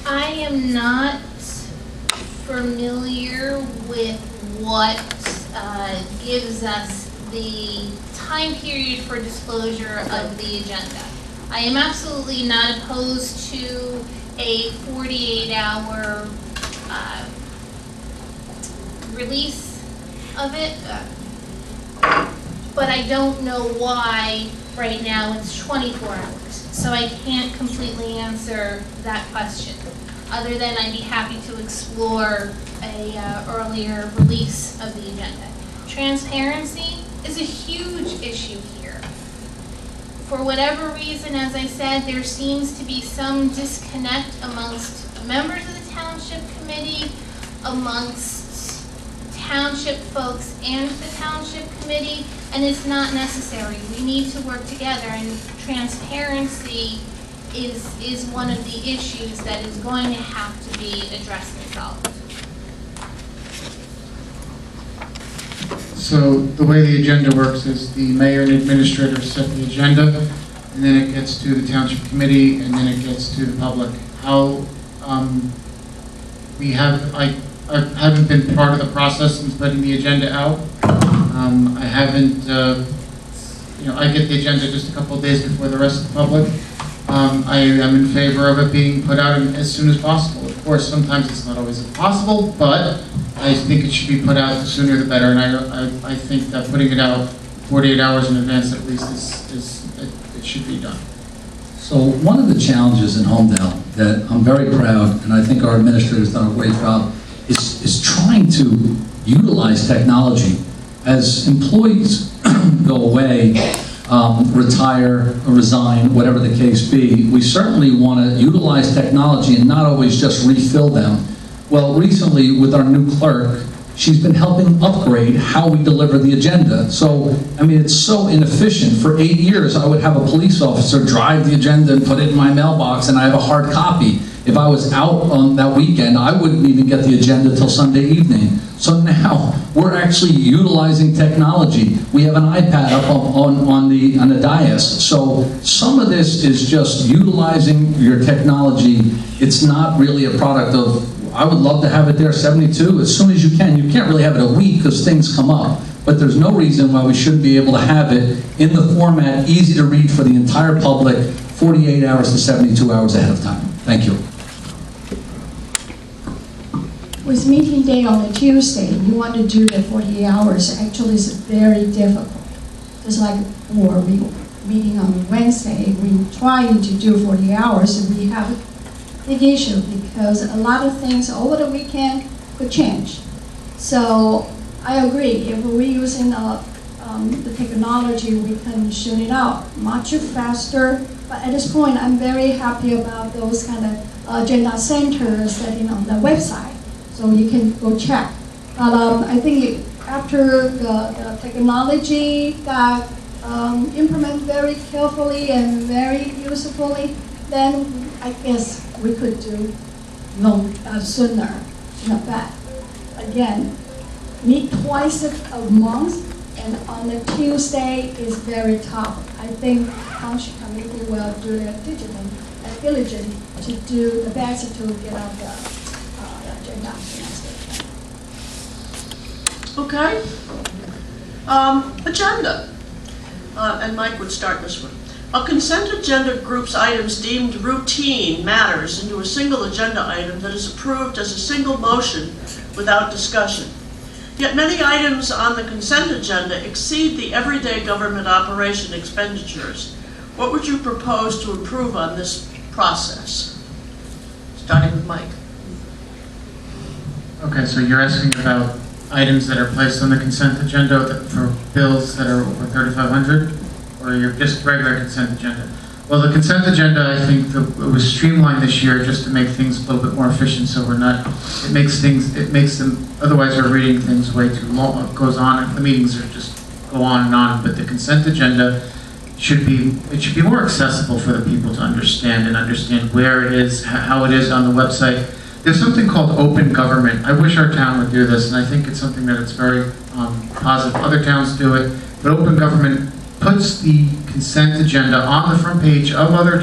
I am not familiar with what gives us the time period for disclosure of the agenda. I am absolutely not opposed to a 48-hour release of it, but I don't know why right now it's 24 hours. So I can't completely answer that question, other than I'd be happy to explore a earlier release of the agenda. Transparency is a huge issue here. For whatever reason, as I said, there seems to be some disconnect amongst members of the township committee, amongst township folks and the township committee, and it's not necessary. We need to work together, and transparency is one of the issues that is going to have to be addressed and solved. So the way the agenda works is the mayor and administrator set the agenda, and then it gets to the township committee, and then it gets to the public. How I haven't been part of the process in putting the agenda out. I haven't, I get the agenda just a couple of days before the rest of the public. I am in favor of it being put out as soon as possible. Of course, sometimes it's not always possible, but I think it should be put out the sooner the better, and I think that putting it out 48 hours in advance at least it should be done. So one of the challenges in Holmdel that I'm very proud, and I think our administrator's done a great job, is trying to utilize technology. As employees go away, retire, resign, whatever the case be, we certainly want to utilize technology and not always just refill them. Well, recently with our new clerk, she's been helping upgrade how we deliver the agenda. So, I mean, it's so inefficient. For 8 years, I would have a police officer drive the agenda and put it in my mailbox, and I have a hard copy. If I was out on that weekend, I wouldn't even get the agenda till Sunday evening. So now, we're actually utilizing technology. We have an iPad up on the dais. So some of this is just utilizing your technology. It's not really a product of, I would love to have it there 72 as soon as you can. You can't really have it a week because things come up. But there's no reason why we shouldn't be able to have it in the format, easy to read for the entire public, 48 hours to 72 hours ahead of time. Thank you. With meeting day on a Tuesday, you want to do the 48 hours, actually it's very difficult. Just like for meeting on Wednesday, we're trying to do 40 hours, and we have a big issue because a lot of things over the weekend could change. So I agree, if we're using the technology, we can shoot it out much faster. But at this point, I'm very happy about those kind of agenda centers setting on the website. So you can go check. But I think after the technology got implemented very carefully and very usefully, then I guess we could do sooner. But again, meet twice a month, and on a Tuesday is very tough. I think township committee will do their diligent to do the best to get out the agenda. Okay. Agenda. And Mike would start this one. A consent agenda groups items deemed routine matters into a single agenda item that is approved as a single motion without discussion. Yet many items on the consent agenda exceed the everyday government operation expenditures. What would you propose to improve on this process? Starting with Mike. Okay, so you're asking about items that are placed on the consent agenda for bills that are over 3,500, or you're just regular consent agenda? Well, the consent agenda, I think it was streamlined this year just to make things a little bit more efficient, so we're not, it makes them, otherwise we're reading things way too long, it goes on, the meetings are just go on and on, but the consent agenda should be more accessible for the people to understand and understand where it is, how it is on the website. There's something called open government. I wish our town would do this, and I think it's something that it's very positive. Other towns do it, but open government puts the consent agenda on the front page of other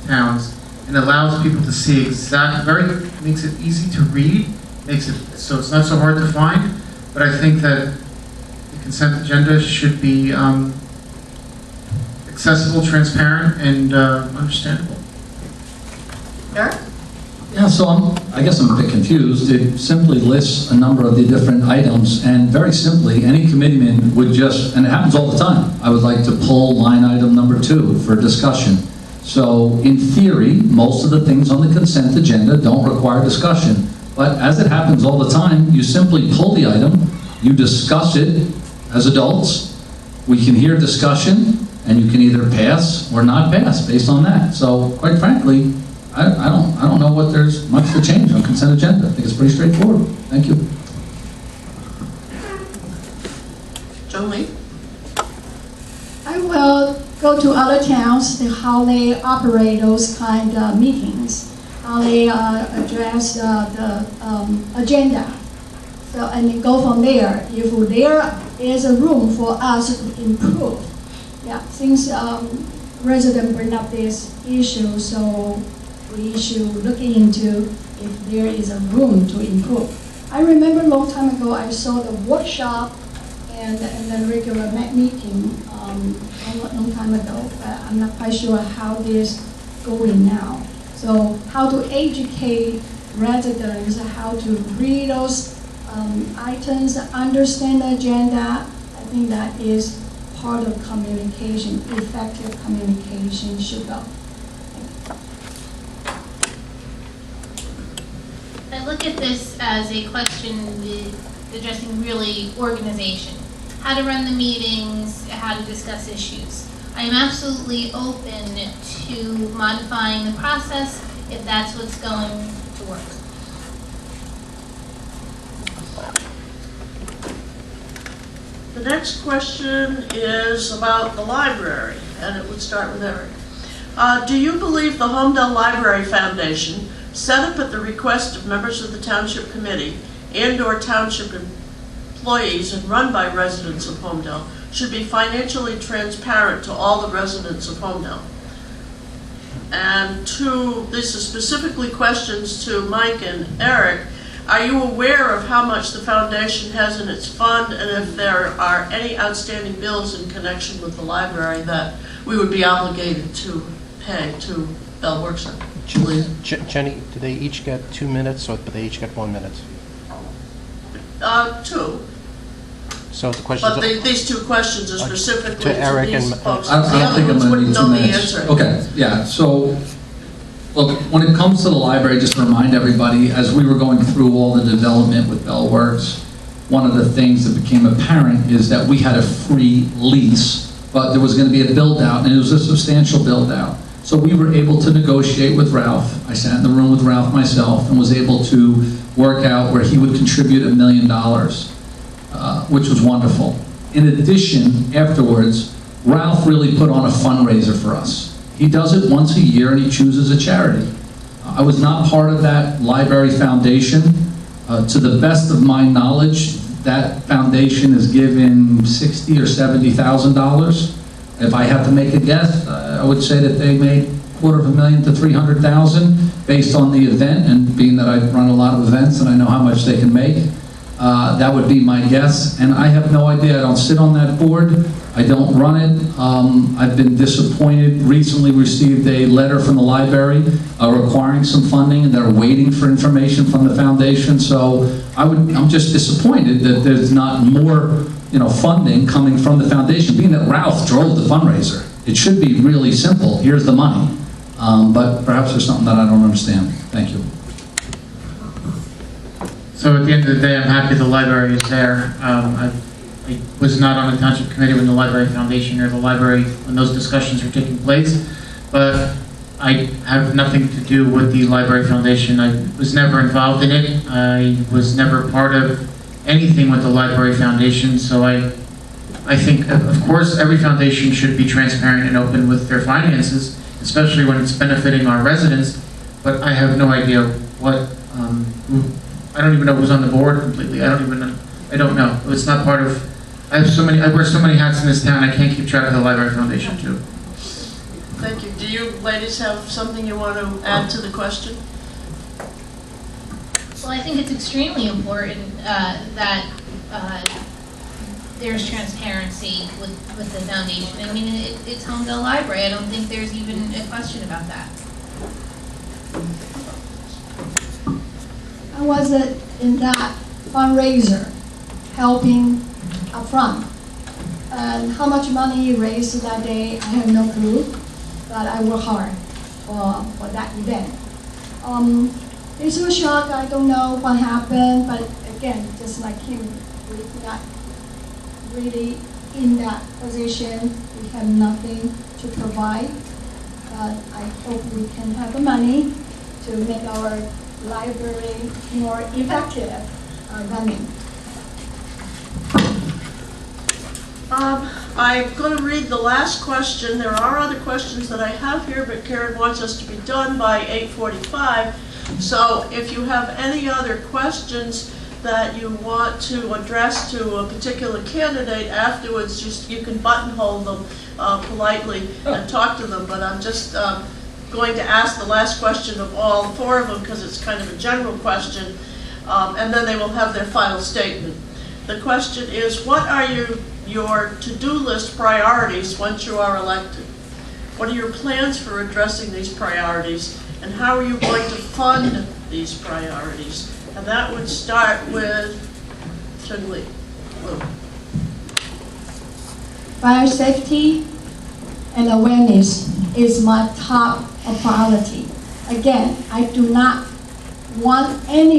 towns, and allows people to see makes it easy to read, makes it so it's not so hard to find. But I think that the consent agenda should be accessible, transparent, and understandable. Eric? Yeah, so I guess I'm a bit confused. It simply lists a number of the different items, and very simply, any committeeman would just, and it happens all the time, I would like to pull line item number 2 for discussion. So in theory, most of the things on the consent agenda don't require discussion. But as it happens all the time, you simply pull the item, you discuss it as adults, we can hear discussion, and you can either pass or not pass based on that. So quite frankly, I don't know what there's much to change on consent agenda. I think it's pretty straightforward. Thank you. Jolie? I will go to other towns, how they operate those kind of meetings, how they address the agenda. So, and then go from there. If there is a room for us to improve. Yeah, since residents bring up this issue, so we should look into if there is a room to improve. I remember a long time ago, I saw the workshop and the regular meeting a long time ago, but I'm not quite sure how this going now. So how to educate residents, how to read those items, understand the agenda. I think that is part of communication, effective communication should go. I look at this as a question addressing really organization. How to run the meetings, how to discuss issues. I am absolutely open to modifying the process if that's what's going to work. The next question is about the library, and it would start with Eric. Do you believe the Holmdel Library Foundation, set up at the request of members of the Township Committee and/or Township employees and run by residents of Holmdel, should be financially transparent to all the residents of Holmdel? And this is specifically questions to Mike and Eric. Are you aware of how much the foundation has in its fund, and if there are any outstanding bills in connection with the library that we would be obligated to pay to Bell Works? Julia? Jenny, do they each get 2 minutes, or do they each get 1 minute? 2. So the question But is... these 2 questions are specifically to Eric these and- folks. I The don't other think I'm ones going to wouldn't need 2 know the minutes. answer. Okay, yeah, so, look, when it comes to the library, just to remind everybody, as we were going through all the development with Bell Works, one of the things that became apparent is that we had a free lease, but there was going to be a build-out, and it was a substantial build-out. So we were able to negotiate with Ralph. I sat in the room with Ralph myself and was able to work out where he would contribute $1 million, which was wonderful. In addition, afterwards, Ralph really put on a fundraiser for us. He does it once a year and he chooses a charity. I was not part of that library foundation. To the best of my knowledge, that foundation is given $60,000 or $70,000. If I have to make a guess, I would say that they made $250,000 to $300,000 based on the event, and being that I run a lot of events and I know how much they can make. That would be my guess, and I have no idea. I don't sit on that board. I don't run it. I've been disappointed. Recently received a letter from the library requiring some funding, and they're waiting for information from the foundation. So I'm just disappointed that there's not more, funding coming from the foundation. Being that Ralph drove the fundraiser, it should be really simple. Here's the money, but perhaps there's something that I don't understand. Thank you. So at the end of the day, I'm happy the library is there. I was not on the Township Committee when the Library Foundation or the library, when those discussions were taking place, but I have nothing to do with the Library Foundation. I was never involved in it. I was never part of anything with the Library Foundation, so I think, of course, every foundation should be transparent and open with their finances, especially when it's benefiting our residents, but I have no idea what, I don't even know who's on the board completely. I don't know. It's not part of, I wear so many hats in this town, I can't keep track of the Library Foundation too. Thank you. Do you ladies have something you want to add to the question? Well, I think it's extremely important that there's transparency with the foundation. I mean, it's Holmdel Library. I don't think there's even a question about that. I was in that fundraiser, helping up front. And how much money raised that day, I have no clue, but I work hard for that event. It's a shock, I don't know what happened, but again, just like him, we're not really in that position. We have nothing to provide, but I hope we can have the money to make our library more effective running. I'm going to read the last question. There are other questions that I have here, but Karen wants us to be done by 8:45. So if you have any other questions that you want to address to a particular candidate afterwards, just you can buttonhole them politely and talk to them. But I'm just going to ask the last question of all four of them because it's kind of a general question, and then they will have their final statement. The question is, what are your to-do list priorities once you are elected? What are your plans for addressing these priorities, and how are you going to fund these priorities? And that would start with Chun Li. Fire safety and awareness is my top priority. Again, I do not want anyone